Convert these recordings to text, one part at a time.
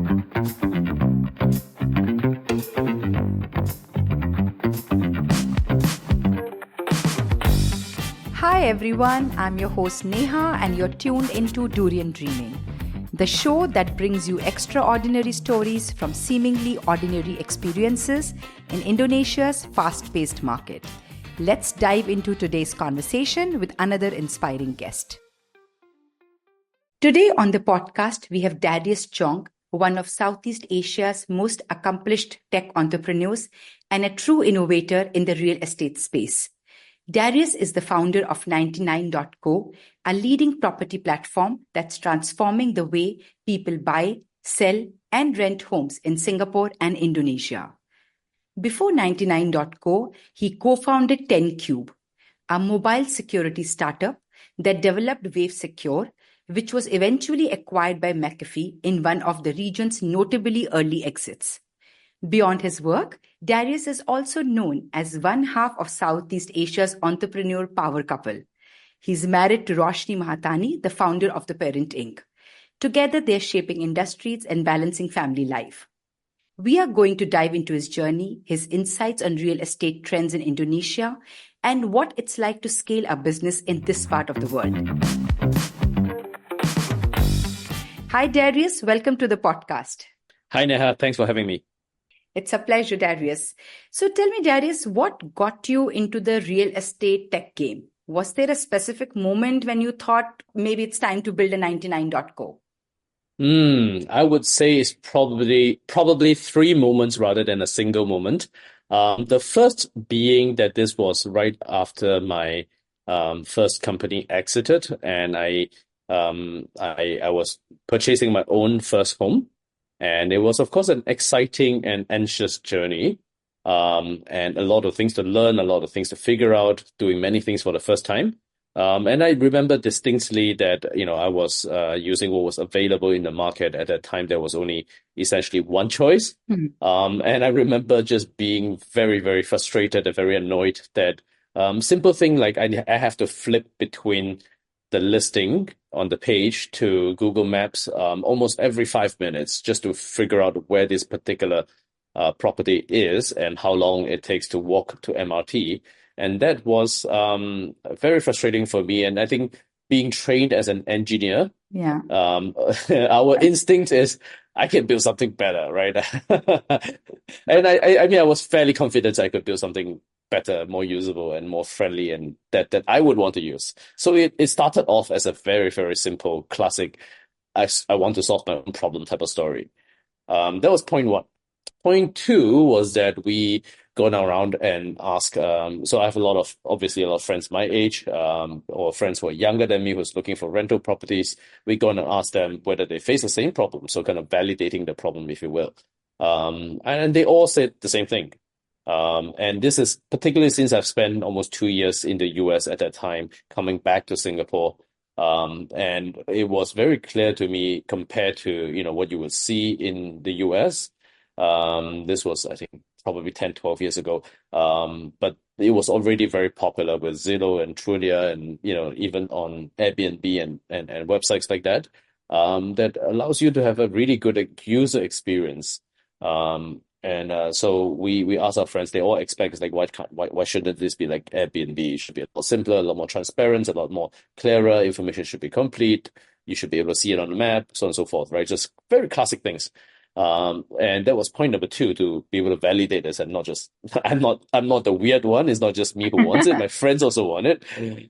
Hi everyone, I'm your host Neha and you're tuned into Durian Dreaming, the show that brings you extraordinary stories from seemingly ordinary experiences in Indonesia's fast-paced market. Let's dive into today's conversation with another inspiring guest. Today on the podcast, we have Darius Chong, one of Southeast Asia's most accomplished tech entrepreneurs and a true innovator in the real estate space. Darius is the founder of 99.co, a leading property platform that's transforming the way people buy, sell, and rent homes in Singapore and Indonesia. Before 99.co, he co-founded 10Cube, a mobile security startup that developed Wave Secure, which was eventually acquired by McAfee in one of the region's notably early exits. Beyond his work, Darius is also known as one half of Southeast Asia's entrepreneur power couple. He's married to Roshni Mahtani, the founder of The Parent Inc. Together, they're shaping industries and balancing family life. We are going to dive into his journey, his insights on real estate trends in Indonesia, and what it's like to scale a business in this part of the world. Hi, Darius. Welcome to the podcast. Hi, Neha. Thanks for having me. It's a pleasure, Darius. So tell me, Darius, what got you into the real estate tech game? Was there a specific moment when you thought maybe it's time to build a 99.co? I would say it's probably three moments rather than a single moment. The first being that this was right after my first company exited, and I was purchasing my own first home. And it was, of course, an exciting and anxious journey, and a lot of things to learn, a lot of things to figure out, doing many things for the first time. And I remember distinctly that, I was using what was available in the market. At that time, there was only essentially one choice. And I remember just being very, very frustrated and very annoyed that simple thing like I have to flip between the listing on the page to Google Maps almost every 5 minutes just to figure out where this particular property is and how long it takes to walk to MRT. And that was very frustrating for me. And I think being trained as an engineer, our instinct is I can build something better, right? And I was fairly confident I could build something better, more usable and more friendly, and that I would want to use. So it started off as a very, very simple, classic, I want to solve my own problem type of story. That was point one. Point two was that we gone around and ask, so I have obviously a lot of friends my age, or friends who are younger than me who's looking for rental properties. We gone and ask them whether they face the same problem. So kind of validating the problem, if you will. And they all said the same thing. And this is particularly since I've spent almost 2 years in the US at that time, coming back to Singapore. And it was very clear to me compared to, what you would see in the US. This was, I think, probably 10, 12 years ago. But it was already very popular with Zillow and Trulia and, even on Airbnb and websites like that, that allows you to have a really good user experience. So we asked our friends, they all expect, it's like, why shouldn't this be like Airbnb? It should be a lot simpler, a lot more transparent, a lot more clearer. Information should be complete. You should be able to see it on the map, so on and so forth, right? Just very classic things. And that was point number two, to be able to validate this and not just, I'm not the weird one. It's not just me who wants it. My friends also want it.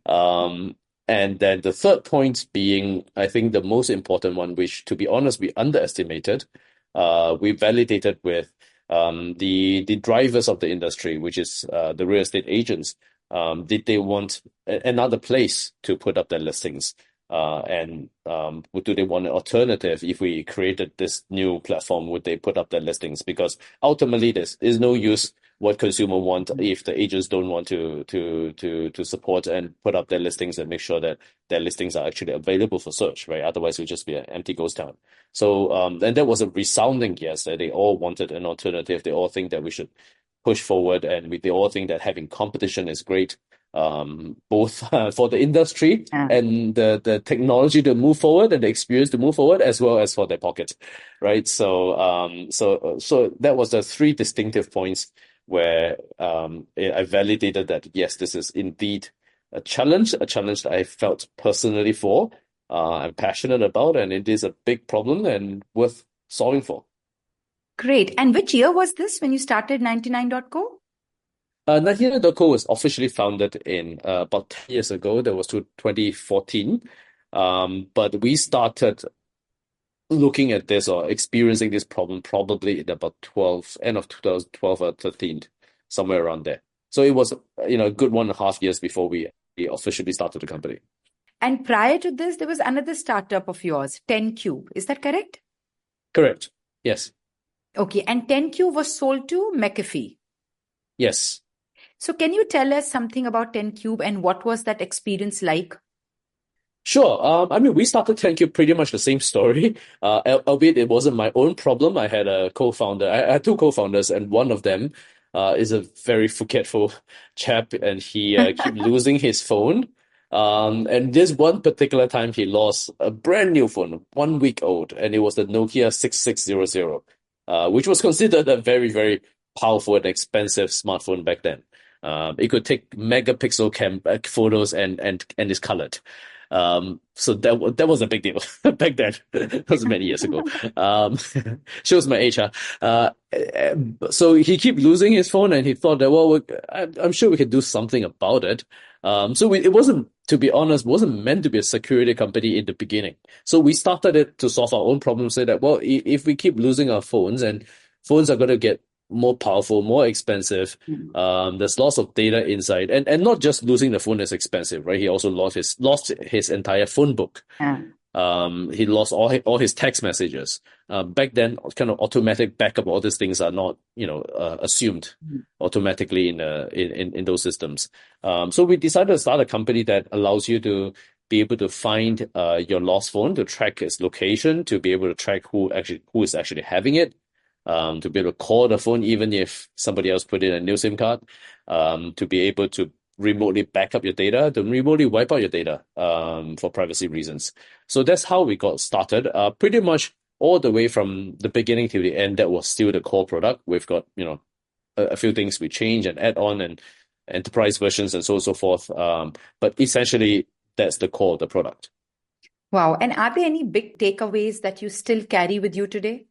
And then the third point being, I think the most important one, which to be honest, we underestimated, we validated with the drivers of the industry, which is the real estate agents. Did they want another place to put up their listings? And do they want an alternative? If we created this new platform, would they put up their listings? Because ultimately, this is no use what consumer want if the agents don't want to support and put up their listings and make sure that their listings are actually available for search, right? Otherwise, it would just be an empty ghost town. So, and that was a resounding yes, that they all wanted an alternative. They all think that we should push forward, and they all think that having competition is great. both for the industry Yeah. and the technology to move forward and the experience to move forward, as well as for their pocket, right? So that was the three distinctive points where I validated that yes, this is indeed a challenge that I felt personally for, I'm passionate about, and it is a big problem and worth solving for. Great. And which year was this when you started 99.co? 99.co was officially founded in about 10 years ago. That was to 2014. But we started looking at this or experiencing this problem probably in about end of 2012 or 13, somewhere around there. So it was, a good 1.5 years before we officially started the company. And prior to this, there was another startup of yours, 10Cube. Is that correct? Correct. Yes. Okay. And 10Cube was sold to McAfee. Yes. So can you tell us something about 10Cube and what was that experience like? Sure. We started 10Cube pretty much the same story. Albeit it wasn't my own problem. I had a co-founder. I had two co-founders, and one of them is a very forgetful chap, and he keep losing his phone. And this one particular time, he lost a brand new phone, 1 week old, and it was the Nokia 6600, which was considered a very, very powerful and expensive smartphone back then. It could take megapixel photos and is colored. So that was a big deal back then. That was many years ago. Shows my age, huh? So he kept losing his phone, and he thought that, well, I'm sure we could do something about it. So it wasn't, to be honest, wasn't meant to be a security company in the beginning. So we started it to solve our own problem, say that, well, if we keep losing our phones, and phones are going to get more powerful, more expensive. There's lots of data inside, and not just losing the phone is expensive, right? He also lost his entire phone book. Yeah. He lost all his text messages. Back then, kind of automatic backup, all these things are not, assumed automatically in those systems. So we decided to start a company that allows you to be able to find your lost phone, to track its location, to be able to track who is actually having it. To be able to call the phone even if somebody else put in a new SIM card, to be able to remotely back up your data, to remotely wipe out your data for privacy reasons. So that's how we got started. Pretty much all the way from the beginning to the end, that was still the core product. We've got, a few things we change and add on, and enterprise versions and so on and so forth. But essentially, that's the core of the product. Wow. And are there any big takeaways that you still carry with you today?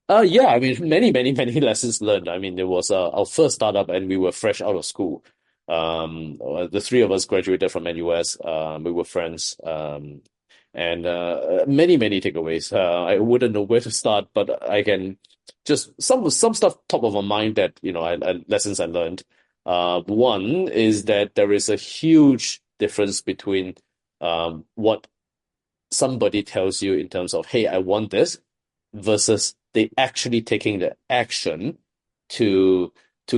Yeah, many, many, many lessons learned. There was our first startup, and we were fresh out of school. The three of us graduated from NUS. We were friends. And many, many takeaways. I wouldn't know where to start, but I can just some stuff top of my mind that, lessons I learned. One is that there is a huge difference between what somebody tells you in terms of, hey, I want this, versus they actually taking the action to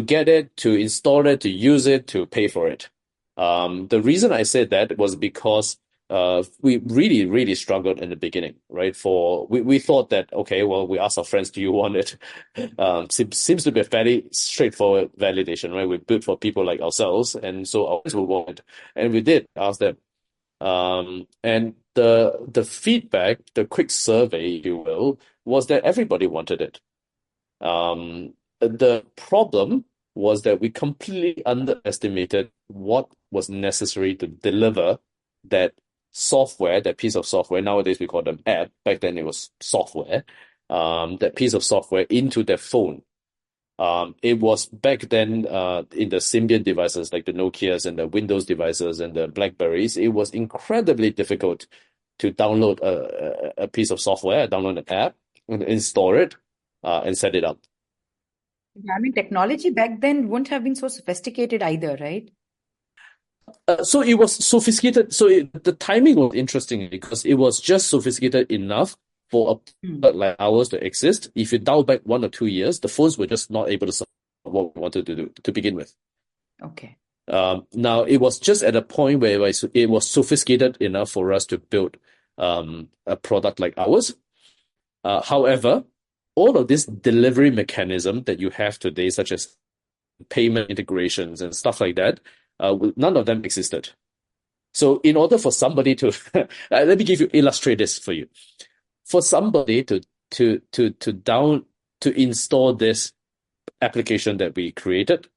get it, to install it, to use it, to pay for it. The reason I said that was because we really, really struggled in the beginning, right? We thought that, okay, well, we asked our friends, do you want it? Seems to be a fairly straightforward validation, right? We built for people like ourselves, and so our friends would want it. And we did ask them. And the feedback, the quick survey, if you will, was that everybody wanted it. The problem was that we completely underestimated what was necessary to deliver that software, that piece of software. Nowadays we call them app. Back then it was software. That piece of software into their phone. It was back then in the Symbian devices like the Nokias and the Windows devices and the Blackberries. It was incredibly difficult to download a piece of software, download an app, and install it, and set it up. Technology back then wouldn't have been so sophisticated either, right? So it was sophisticated. So the timing was interesting because it was just sophisticated enough for a product like ours to exist. If you dial back 1 or 2 years, the phones were just not able to support what we wanted to do to begin with. Okay. Now, it was just at a point where it was sophisticated enough for us to build a product like ours. However, all of this delivery mechanism that you have today, such as payment integrations and stuff like that, none of them existed. So in order for somebody to let me illustrate this for you. For somebody to install this application that we created,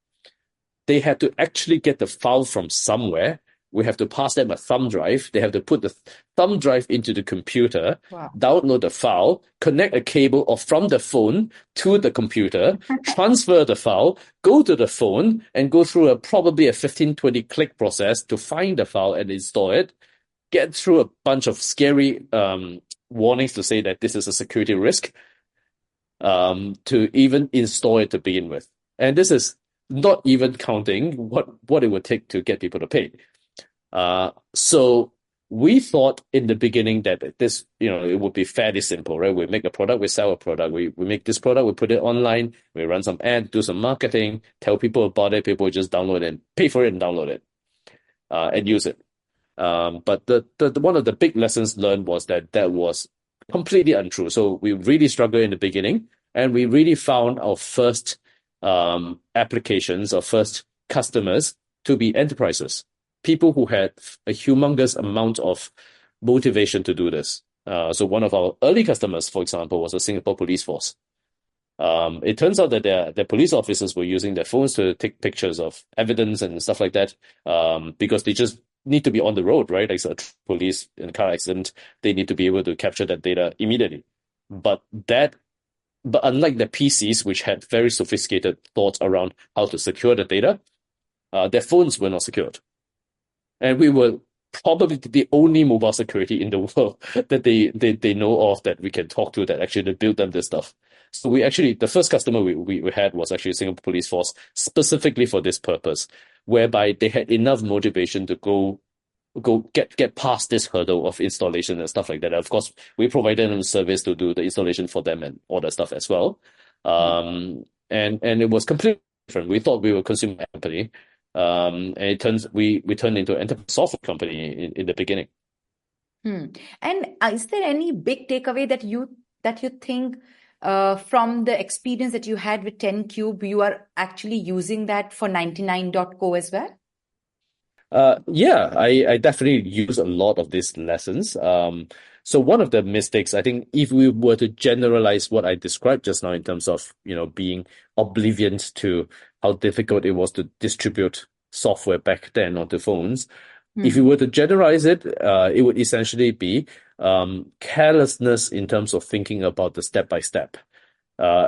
they had to actually get the file from somewhere. We have to pass them a thumb drive. They have to put the thumb drive into the computer, Wow. download the file, connect a cable or from the phone to the computer, transfer the file, go to the phone, and go through probably a 15-20 click process to find the file and install it, get through a bunch of scary warnings to say that this is a security risk, to even install it to begin with. And this is not even counting what it would take to get people to pay. So we thought in the beginning that this, it would be fairly simple, right? We make a product, we sell a product, we make this product, we put it online, we run some ads, do some marketing, tell people about it, people just download it and pay for it and download it, and use it. But the one of the big lessons learned was that was completely untrue. So we really struggled in the beginning, and we really found our first applications, our first customers to be enterprises, people who had a humongous amount of motivation to do this. So one of our early customers, for example, was a Singapore police force. It turns out that their police officers were using their phones to take pictures of evidence and stuff like that, because they just need to be on the road, right? Like a police in a car accident, they need to be able to capture that data immediately. But unlike the PCs, which had very sophisticated thoughts around how to secure the data, their phones were not secured. And we were probably the only mobile security in the world that they know of that we can talk to that actually built them this stuff. So the first customer we had was actually Singapore Police Force, specifically for this purpose, whereby they had enough motivation to go get past this hurdle of installation and stuff like that. Of course, we provided them service to do the installation for them and all that stuff as well. And it was completely different. We thought we were a consumer company. And it turns we turned into an enterprise software company in the beginning. And is there any big takeaway that you think from the experience that you had with 10Cube, you are actually using that for 99.co as well? Yeah, I definitely use a lot of these lessons. So one of the mistakes, I think, if we were to generalize what I described just now in terms of, being oblivious to how difficult it was to distribute software back then onto phones, if you were to generalize it, it would essentially be carelessness in terms of thinking about the step-by-step.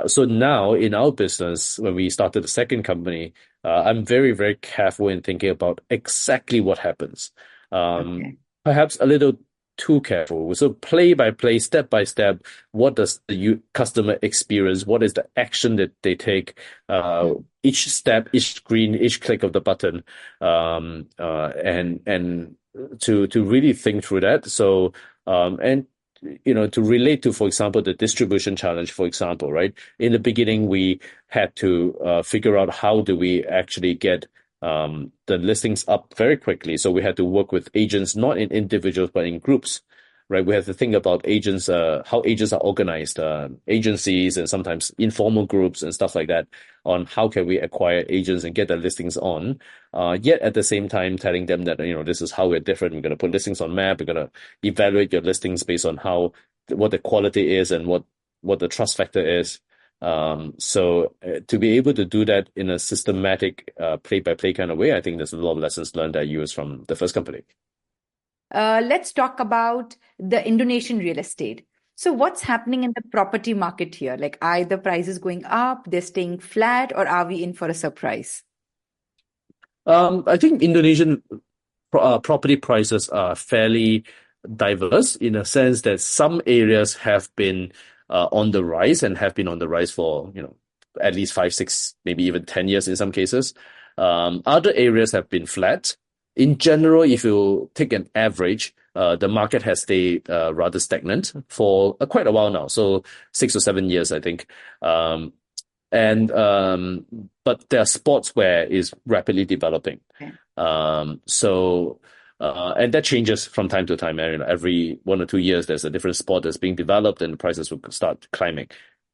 So now in our business, when we started the second company, I'm very, very careful in thinking about exactly what happens. Perhaps a little too careful. So play by play, step by step, what does the customer experience? What is the action that they take? Each step, each screen, each click of the button, and to really think through that. So and to relate to, for example, the distribution challenge, for example, right? In the beginning, we had to figure out how do we actually get the listings up very quickly. So we had to work with agents, not in individuals, but in groups, right? We have to think about agents, how agents are organized, agencies and sometimes informal groups and stuff like that, on how can we acquire agents and get the listings on, yet at the same time telling them that, this is how we're different. We're going to put listings on map. We're going to evaluate your listings based on what the quality is and what the trust factor is. So to be able to do that in a systematic, play-by-play kind of way, I think there's a lot of lessons learned I use from the first company. Let's talk about the Indonesian real estate. So what's happening in the property market here? Like, are the prices going up, they're staying flat, or are we in for a surprise? I think Indonesian property prices are fairly diverse in a sense that some areas have been on the rise and have been on the rise for, at least 5, 6, maybe even 10 years in some cases. Other areas have been flat. In general, if you take an average, the market has stayed rather stagnant for quite a while now. So 6 or 7 years, I think. But there are spots where it's rapidly developing. Okay. And that changes from time to time. Every 1 or 2 years, there's a different spot that's being developed and the prices will start climbing.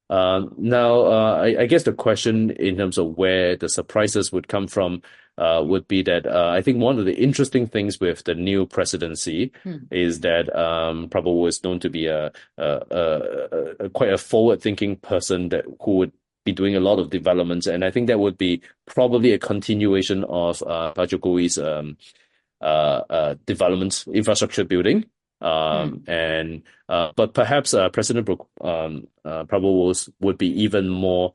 Now, I guess the question in terms of where the surprises would come from, would be that I think one of the interesting things with the new presidency is that Prabowo is known to be a quite a forward-thinking person who would be doing a lot of developments, and I think that would be probably a continuation of Pak Jokowi's development infrastructure building. But perhaps President Prabowo would be even more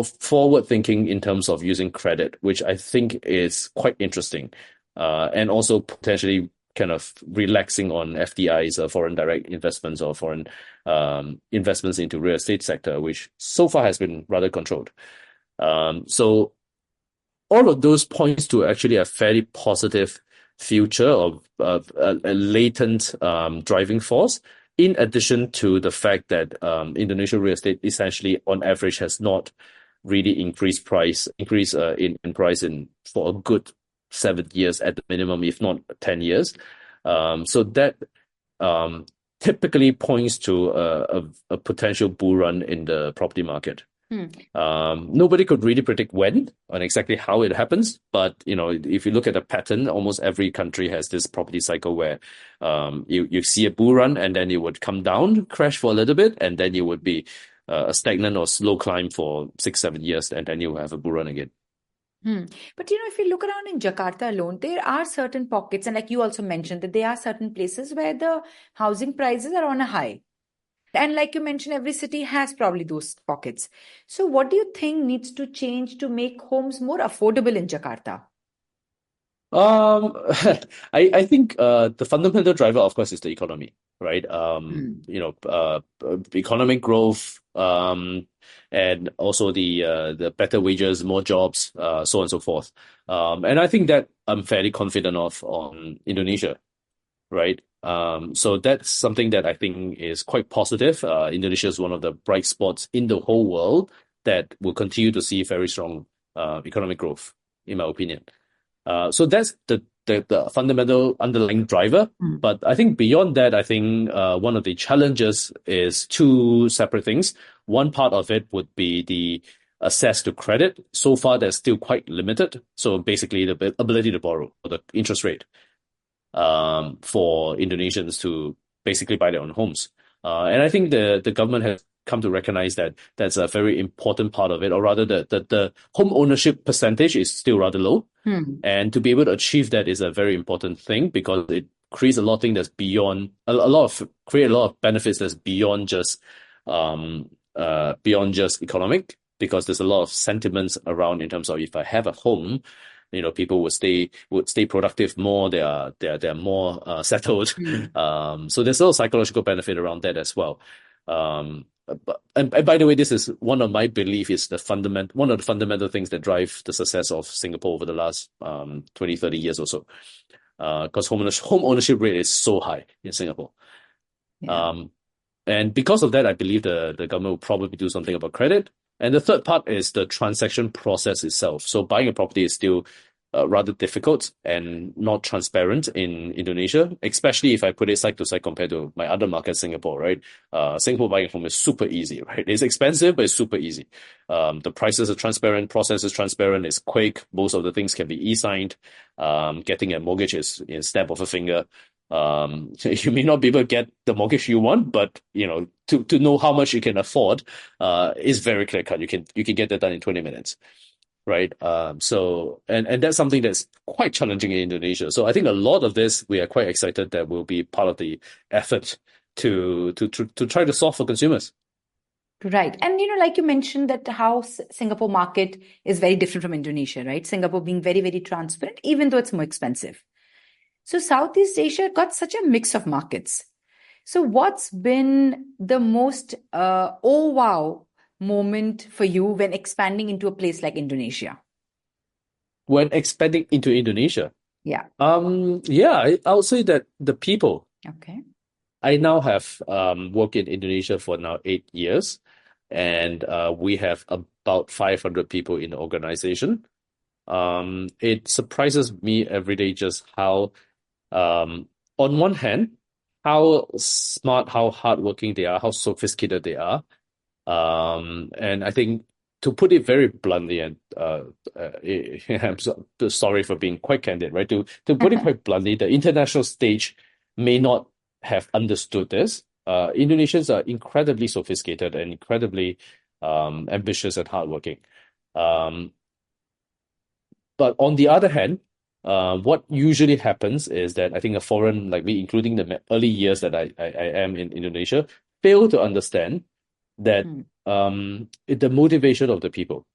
forward-thinking in terms of using credit, which I think is quite interesting, and also potentially kind of relaxing on FDIs, foreign direct investments, or foreign investments into real estate sector, which so far has been rather controlled. So all of those points to actually a fairly positive future of a latent driving force, in addition to the fact that Indonesia real estate essentially on average has not really increased in price for a good 7 years at the minimum, if not 10 years. So that typically points to a potential bull run in the property market. Nobody could really predict when and exactly how it happens, but if you look at the pattern, almost every country has this property cycle where you see a bull run, and then it would come down, crash for a little bit, and then it would be a stagnant or slow climb for 6-7 years, and then you have a bull run again. But if you look around in Jakarta alone, there are certain pockets, and like you also mentioned, that there are certain places where the housing prices are on a high. And like you mentioned, every city has probably those pockets. So what do you think needs to change to make homes more affordable in Jakarta? I think the fundamental driver, of course, is the economy, right? Economic growth, and also the better wages, more jobs, so on and so forth. And I think that I'm fairly confident on Indonesia, right? So that's something that I think is quite positive. Indonesia is one of the bright spots in the whole world that will continue to see very strong economic growth, in my opinion. So that's the fundamental underlying driver. But I think beyond that, I think one of the challenges is two separate things. One part of it would be the access to credit. So far, they're still quite limited. So basically, the ability to borrow, or the interest rate, for Indonesians to basically buy their own homes. And I think the government has come to recognize that that's a very important part of it, or rather the home ownership percentage is still rather low. And to be able to achieve that is a very important thing, because it creates a lot of things that's beyond create a lot of benefits that's beyond just economic, because there's a lot of sentiments around in terms of, if I have a home, people would stay productive more. They are more settled. So there's a little psychological benefit around that as well. And by the way, this is one of my belief is one of the fundamental things that drive the success of Singapore over the last 20-30 years or so. Because home ownership rate is so high in Singapore. And because of that, I believe the government will probably do something about credit. And the third part is the transaction process itself. So buying a property is still rather difficult and not transparent in Indonesia, especially if I put it side to side compared to my other market, Singapore, right? Singapore buying a home is super easy, right? It's expensive, but it's super easy. The prices are transparent, process is transparent, it's quick. Most of the things can be e-signed. Getting a mortgage is in a snap of a finger. You may not be able to get the mortgage you want, but to know how much you can afford is very clear cut. You can get that done in 20 minutes, right? So and that's something that's quite challenging in Indonesia. So I think a lot of this we are quite excited that will be part of the effort to try to solve for consumers. Right. And, like you mentioned that how Singapore market is very different from Indonesia, right? Singapore being very, very transparent, even though it's more expensive. So Southeast Asia got such a mix of markets. So what's been the most oh wow moment for you when expanding into a place like Indonesia? When expanding into Indonesia? Yeah. I would say that the people. Okay. I now have worked in Indonesia for now 8 years, and we have about 500 people in the organization. It surprises me every day just how on one hand, how smart, how hardworking they are, how sophisticated they are. And I think to put it very bluntly, and I'm sorry for being quite candid, right? To put it quite bluntly, the international stage may not have understood this. Indonesians are incredibly sophisticated and incredibly ambitious and hardworking. But on the other hand, what usually happens is that I think a foreign, like me, including the early years that I am in Indonesia, fail to understand that the motivation of the people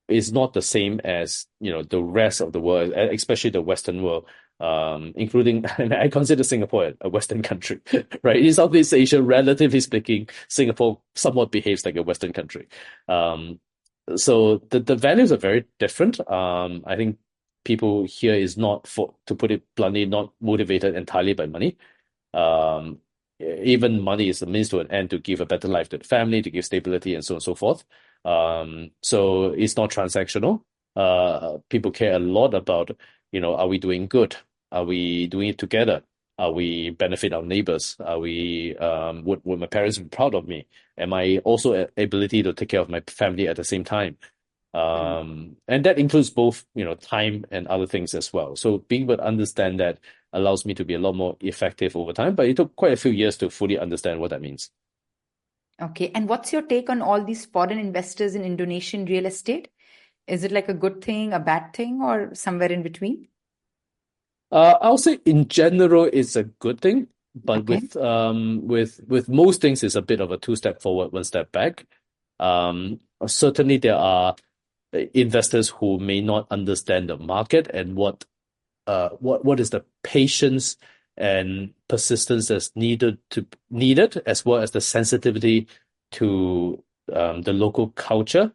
is not the same as the rest of the world, especially the Western world, including, and I consider Singapore a Western country, right? In Southeast Asia, relatively speaking, Singapore somewhat behaves like a Western country. So the values are very different. I think people here is not, to put it bluntly, not motivated entirely by money. Even money is a means to an end to give a better life to the family, to give stability, and so on and so forth. So it's not transactional. People care a lot about, are we doing good? Are we doing it together? Are we benefit our neighbors? Are we would my parents be proud of me? Am I also ability to take care of my family at the same time? And that includes both, time and other things as well. So being able to understand that allows me to be a lot more effective over time, but it took quite a few years to fully understand what that means. Okay. And what's your take on all these foreign investors in Indonesian real estate? Is it like a good thing, a bad thing, or somewhere in between? I'll say in general it's a good thing, but Okay. with most things it's a bit of a two-step forward, one step back. Certainly there are investors who may not understand the market and what is the patience and persistence that's needed, as well as the sensitivity to the local culture.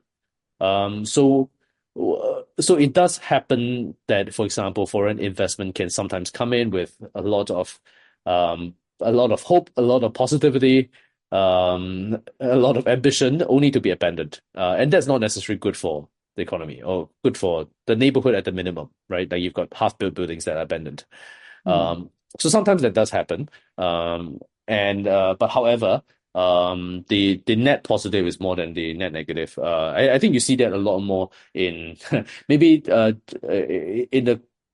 So it does happen that, for example, foreign investment can sometimes come in with a lot of hope, a lot of positivity, a lot of ambition, only to be abandoned. And that's not necessarily good for the economy or good for the neighborhood at the minimum, right? Like you've got half-built buildings that are abandoned. So sometimes that does happen. But however, the net positive is more than the net negative. I think you see that a lot more in maybe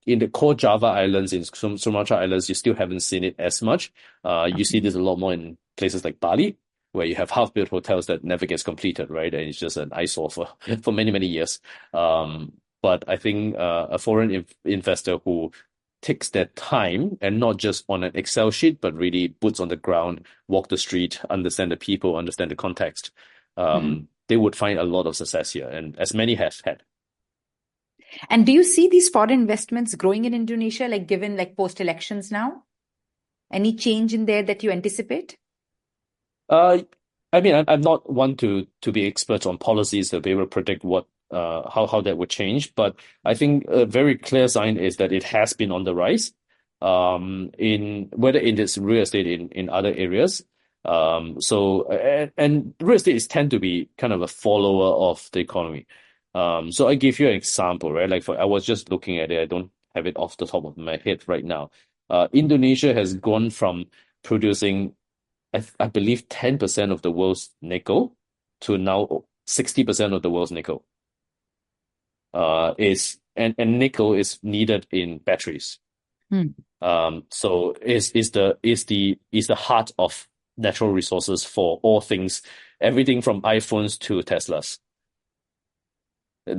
in the core Java Islands, in Sumatra Islands, you still haven't seen it as much. You see this a lot more in places like Bali, where you have half-built hotels that never gets completed, right? And it's just an eyesore for many, many years. But I think a foreign investor who takes their time and not just on an Excel sheet, but really boots on the ground, walk the street, understand the people, understand the context, they would find a lot of success here, and as many have had. And do you see these foreign investments growing in Indonesia, like given like post-elections now? Any change in there that you anticipate? I mean, I'm not one to be expert on policies to be able to predict what how that would change, but I think a very clear sign is that it has been on the rise. In whether in this real estate in other areas. And real estate tend to be kind of a follower of the economy. So I give you an example, right? Like I was just looking at it. I don't have it off the top of my head right now. Indonesia has gone from producing, I believe, 10% of the world's nickel to now 60% of the world's nickel. And nickel is needed in batteries. So is the heart of natural resources for all things, everything from iPhones to Teslas.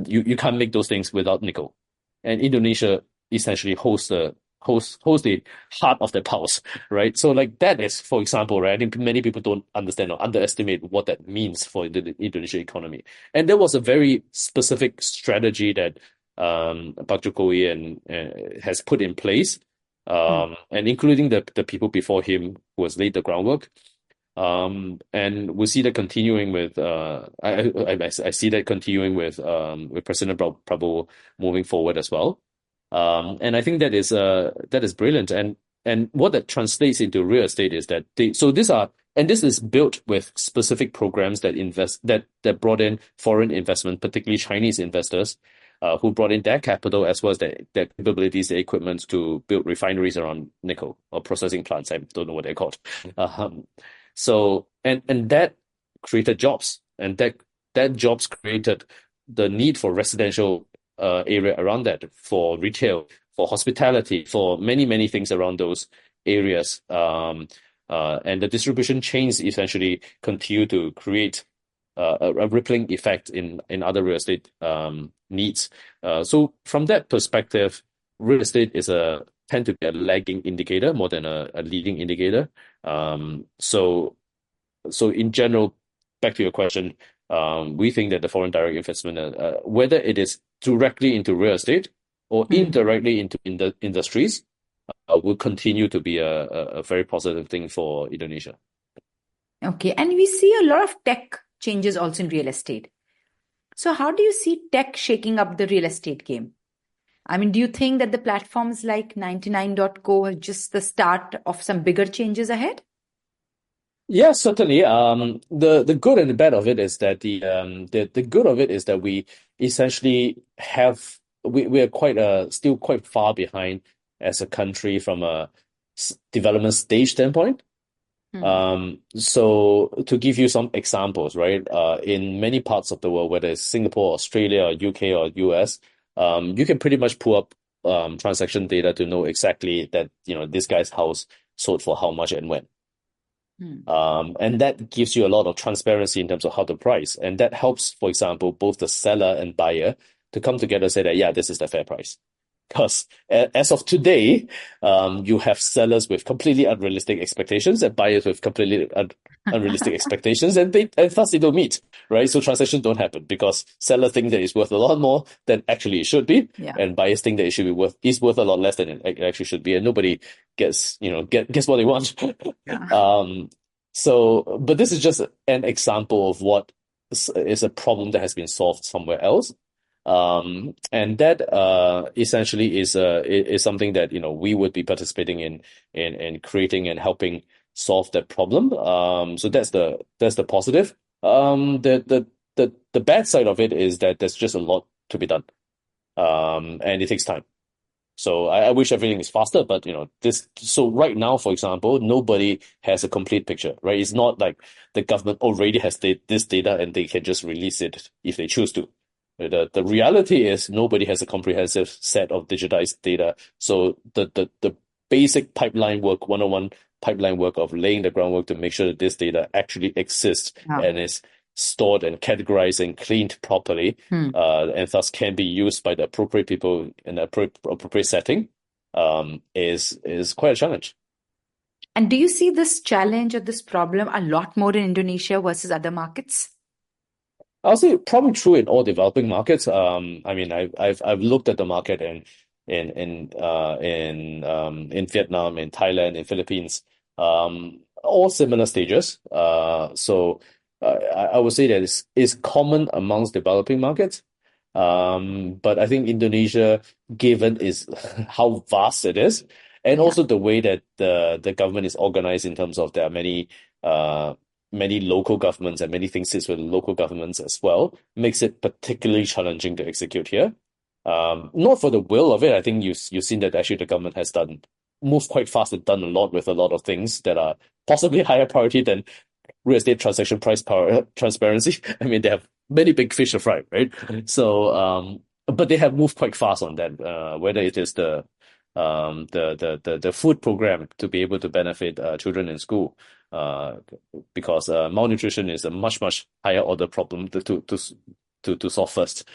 You can't make those things without nickel, and Indonesia essentially hosts the heart of the pulse, right? So like that is, for example, right? I think many people don't understand or underestimate what that means for the Indonesian economy. And there was a very specific strategy that Pak Jokowi has put in place, and including the people before him who has laid the groundwork. And we see that continuing with I see that continuing with President Prabowo moving forward as well. And I think that is brilliant. And what that translates into real estate is that this is built with specific programs that brought in foreign investment, particularly Chinese investors, who brought in their capital as well as their capabilities, their equipment to build refineries around nickel or processing plants. I don't know what they're called. So and that created jobs, and that that jobs created the need for residential area around that, for retail, for hospitality, for many, many things around those areas. And the distribution chains essentially continue to create a rippling effect in other real estate needs. So from that perspective, real estate tend to be a lagging indicator more than a leading indicator. So in general, back to your question, we think that the foreign direct investment, whether it is directly into real estate or indirectly into industries, will continue to be a very positive thing for Indonesia. Okay, and we see a lot of tech changes also in real estate. So how do you see tech shaking up the real estate game? I mean, do you think that the platforms like 99.co are just the start of some bigger changes ahead? Yeah, certainly. The good and the bad of it is that the good of it is that we essentially we are still quite far behind as a country from a development stage standpoint. So to give you some examples, right? In many parts of the world, whether it's Singapore, Australia, or UK, or US, you can pretty much pull up transaction data to know exactly that this guy's house sold for how much and when. And that gives you a lot of transparency in terms of how to price, and that helps, for example, both the seller and buyer to come together and say that this is the fair price. Because as of today, you have sellers with completely unrealistic expectations and buyers with completely unrealistic expectations, and thus they don't meet, right? So transactions don't happen because sellers think that it's worth a lot more than actually it should be, and buyers think that is worth a lot less than it actually should be, and nobody gets what they want. But this is just an example of what is a problem that has been solved somewhere else. And that essentially is something that we would be participating in creating and helping solve that problem. So that's the positive. The bad side of it is that there's just a lot to be done, and it takes time. So I wish everything is faster, but so right now, for example, nobody has a complete picture, right? It's not like the government already has this data and they can just release it if they choose to. The reality is nobody has a comprehensive set of digitized data. So the basic pipeline work, 101 pipeline work of laying the groundwork to make sure that this data actually exists and is stored and categorized and cleaned properly, and thus can be used by the appropriate people in the appropriate setting, is quite a challenge. And do you see this challenge or this problem a lot more in Indonesia versus other markets? I'll say probably true in all developing markets. I mean, I've looked at the market in Vietnam, in Thailand, in Philippines, all similar stages. So I would say that it's common amongst developing markets. But I think Indonesia, given is how vast it is, and also the way that the government is organized in terms of there are many local governments and many things sits with local governments as well, makes it particularly challenging to execute here. Not for the will of it. I think you've seen that actually the government has moved quite fast and done a lot with a lot of things that are possibly higher priority than real estate transaction price transparency. I mean, they have many big fish to fry, right? So, but they have moved quite fast on that. Whether it is the food program to be able to benefit children in school, because malnutrition is a much higher order problem to solve first,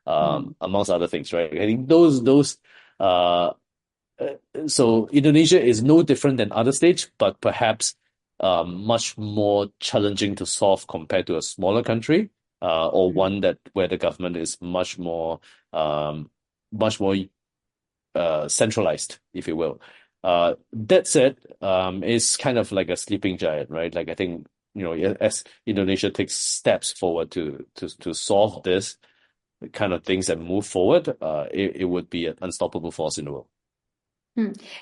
amongst other things, right? I think those so Indonesia is no different than other states, but perhaps much more challenging to solve compared to a smaller country, or one where the government is much more centralized, if you will. That said, it's kind of like a sleeping giant, right? Like I think as Indonesia takes steps forward to solve this kind of things and move forward, it would be an unstoppable force in the world.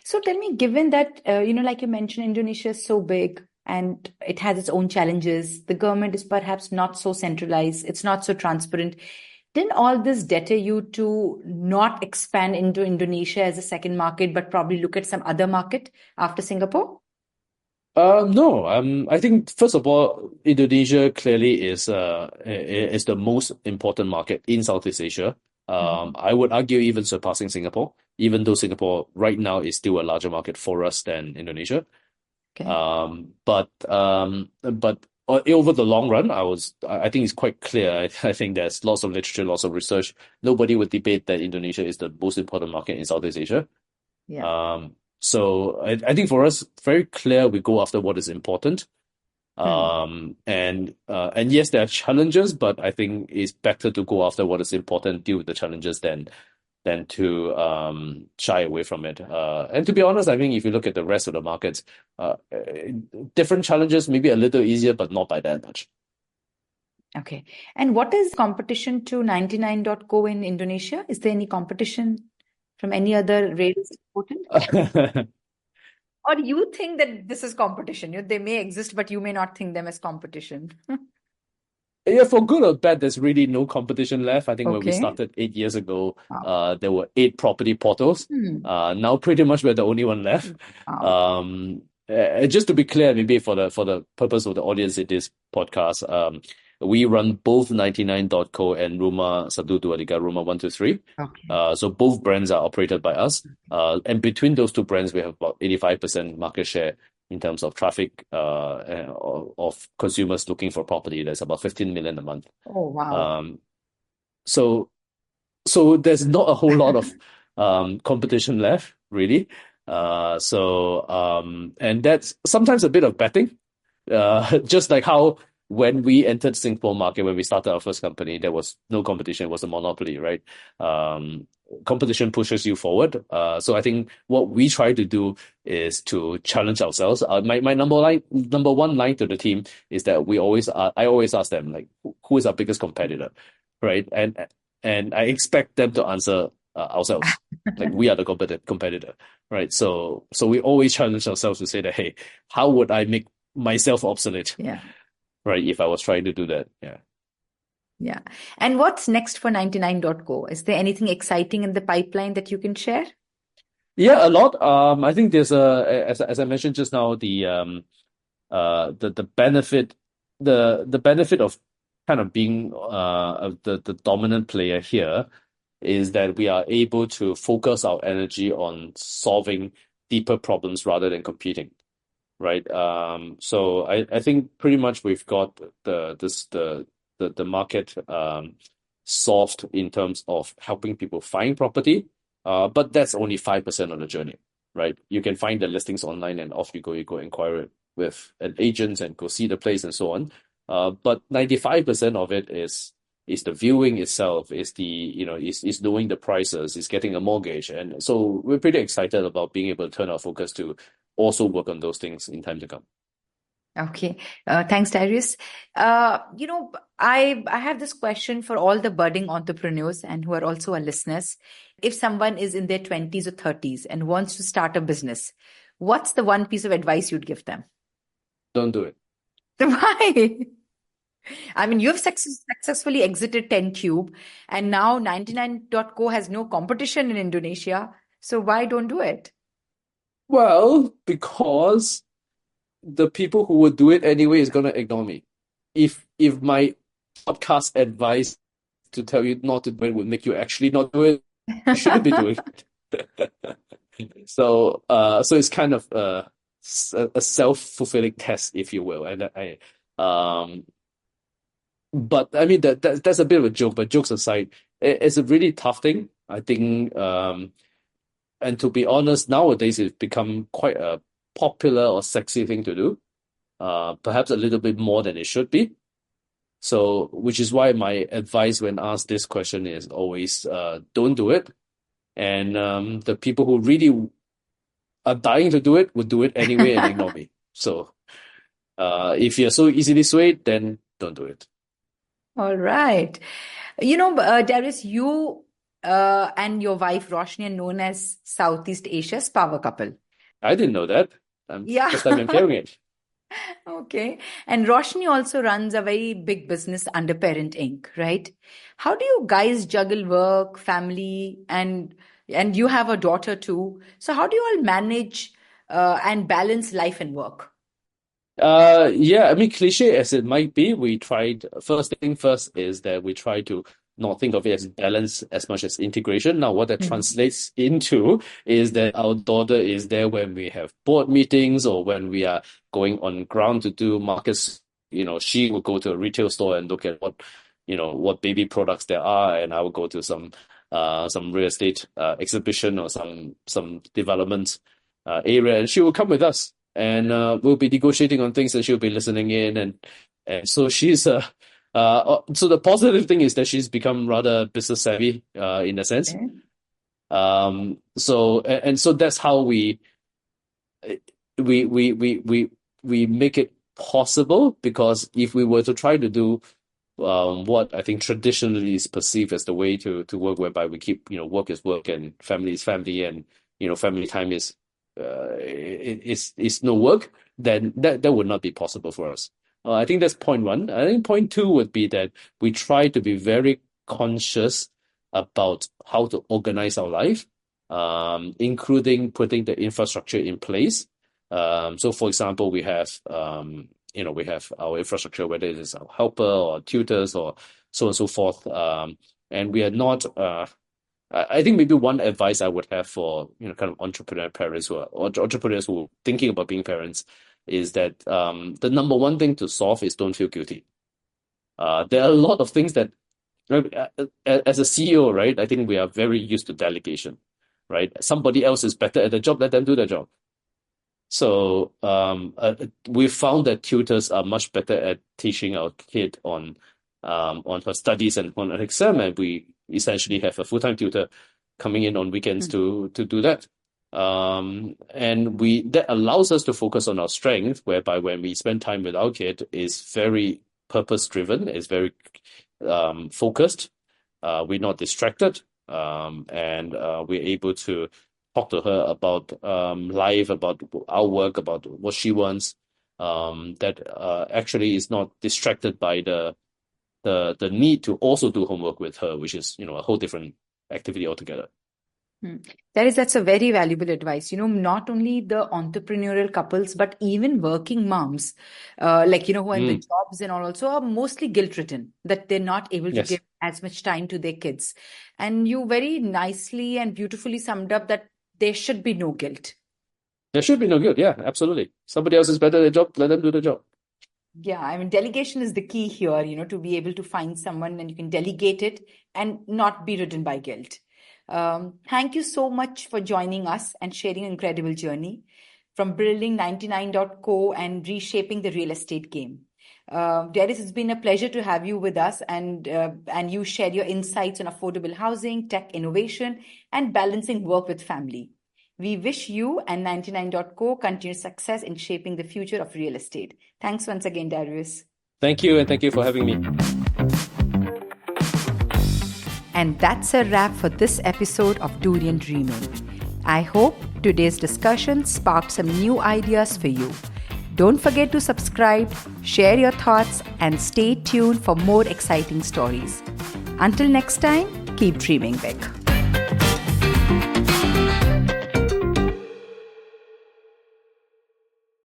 So tell me, given that like you mentioned, Indonesia is so big and it has its own challenges, the government is perhaps not so centralized, it's not so transparent. Didn't all this deter you to not expand into Indonesia as a second market, but probably look at some other market after Singapore? No, I think first of all, Indonesia clearly is the most important market in Southeast Asia. Mhm. I would argue even surpassing Singapore, even though Singapore right now is still a larger market for us than Indonesia. Okay. But over the long run, I think it's quite clear. I think there's lots of literature, lots of research. Nobody would debate that Indonesia is the most important market in Southeast Asia. Yeah. So I think for us, very clear, we go after what is important. Hmm. And yes, there are challenges, but I think it's better to go after what is important, deal with the challenges than to shy away from it. And to be honest, I think if you look at the rest of the markets, different challenges, maybe a little easier, but not by that much. Okay. And what is competition to 99.co in Indonesia? Is there any competition from any other rail portal? Or you think that this is competition? They may exist, but you may not think them as competition. Yeah, for good or bad, there's really no competition left. I think when we Okay. started 8 years ago, Wow. there were 8 property portals. Hmm. Now pretty much we're the only one left. Wow. Just to be clear, maybe for the purpose of the audience in this podcast, we run both 99.co and Rumah 123, Rumah 123. Okay. So both brands are operated by us. And between those two brands, we have about 85% market share in terms of traffic of consumers looking for property. There's about 15 million a month. Oh, wow. Um, so so there's not a whole lot of competition left, really. And that's sometimes a bit of betting. Just like how when we entered Singapore market, when we started our first company, there was no competition, it was a monopoly, right? Competition pushes you forward. So I think what we try to do is to challenge ourselves. My number one line to the team is that I always ask them, like, who is our biggest competitor, right? And I expect them to answer ourselves. Like, we are the competitor, right? So we always challenge ourselves to say that, hey, how would I make myself obsolete, Yeah. right? If I was trying to do that. Yeah. Yeah. And what's next for 99.co? Is there anything exciting in the pipeline that you can share? Yeah, a lot. I think there's as I mentioned just now, the benefit the benefit of kind of being of the dominant player here is that we are able to focus our energy on solving deeper problems rather than competing, right? So I think pretty much we've got the market solved in terms of helping people find property. But that's only 5% of the journey, right? You can find the listings online and off you go inquire with an agent and go see the place and so on. But 95% of it is the viewing itself, is is knowing the prices, is getting a mortgage. And so we're pretty excited about being able to turn our focus to also work on those things in time to come. Okay. Thanks, Darius. I have this question for all the budding entrepreneurs and who are also our listeners. If someone is in their 20s or 30s and wants to start a business, what's the one piece of advice you'd give them? Don't do it. Why? I mean, you've successfully exited 10 Cube, and now 99.co has no competition in Indonesia. So why don't do it? Well, because the people who would do it anyway is gonna ignore me. If my podcast advice to tell you not to do it would make you actually not do it, you shouldn't be doing it. So it's kind of a self-fulfilling test, if you will. But I mean that's a bit of a joke. But jokes aside, it's a really tough thing. I think, and to be honest, nowadays it's become quite a popular or sexy thing to do. Perhaps a little bit more than it should be. So, which is why my advice when asked this question is always don't do it. And the people who really are dying to do it would do it anyway and ignore me. So, if you're so easily swayed, then don't do it. All right. Darius, you and your wife Roshni are known as Southeast Asia's power couple. I didn't know that. Yeah. First time I'm hearing it. Okay. And Roshni also runs a very big business under Parent Inc., right? How do you guys juggle work, family, and you have a daughter too. So how do you all manage and balance life and work? Yeah, I mean, cliche as it might be, first thing first is that we try to not think of it as balance as much as integration. Now, what that translates into is that our daughter is there when we have board meetings or when we are going on ground to do markets. She will go to a retail store and look at what baby products there are, and I will go to some real estate exhibition or some development area, and she will come with us. And we'll be negotiating on things, and she'll be listening in, and so she's so the positive thing is that she's become rather business savvy in a sense. So that's how we make it possible, because if we were to try to do what I think traditionally is perceived as the way to work, whereby we keep work is work and family is family, and family time is no work, then that would not be possible for us. I think that's point one. I think point two would be that we try to be very conscious about how to organize our life, including putting the infrastructure in place. So, for example, we have our infrastructure, whether it is our helper or tutors or so on and so forth. And we are not. I think maybe one advice I would have for kind of entrepreneur parents or entrepreneurs who are thinking about being parents is that the number one thing to solve is don't feel guilty. There are a lot of things that, as a CEO, right? I think we are very used to delegation, right? Somebody else is better at the job, let them do the job. So we found that tutors are much better at teaching our kid on her studies and on an exam, and we essentially have a full-time tutor coming in on weekends to do that. And that allows us to focus on our strength, whereby when we spend time with our kid is very purpose-driven, is very focused. We're not distracted, and we're able to talk to her about life, about our work, about what she wants. That actually is not distracted by the need to also do homework with her, which is a whole different activity altogether. That's a very valuable advice. Not only the entrepreneurial couples, but even working moms, who are in the jobs and all, also are mostly guilt-ridden that they're not able to give as much time to their kids. And you very nicely and beautifully summed up that there should be no guilt. There should be no guilt. Yeah, absolutely. Somebody else is better at the job, let them do the job. Yeah, I mean, delegation is the key here, to be able to find someone and you can delegate it and not be ridden by guilt. Thank you so much for joining us and sharing an incredible journey from building 99.co and reshaping the real estate game. Darius, it's been a pleasure to have you with us, and you share your insights on affordable housing, tech innovation, and balancing work with family. We wish you and 99.co continued success in shaping the future of real estate. Thanks once again, Darius. Thank you, and thank you for having me. And that's a wrap for this episode of Durian Dreaming. I hope today's discussion sparked some new ideas for you. Don't forget to subscribe, share your thoughts, and stay tuned for more exciting stories. Until next time, keep dreaming big.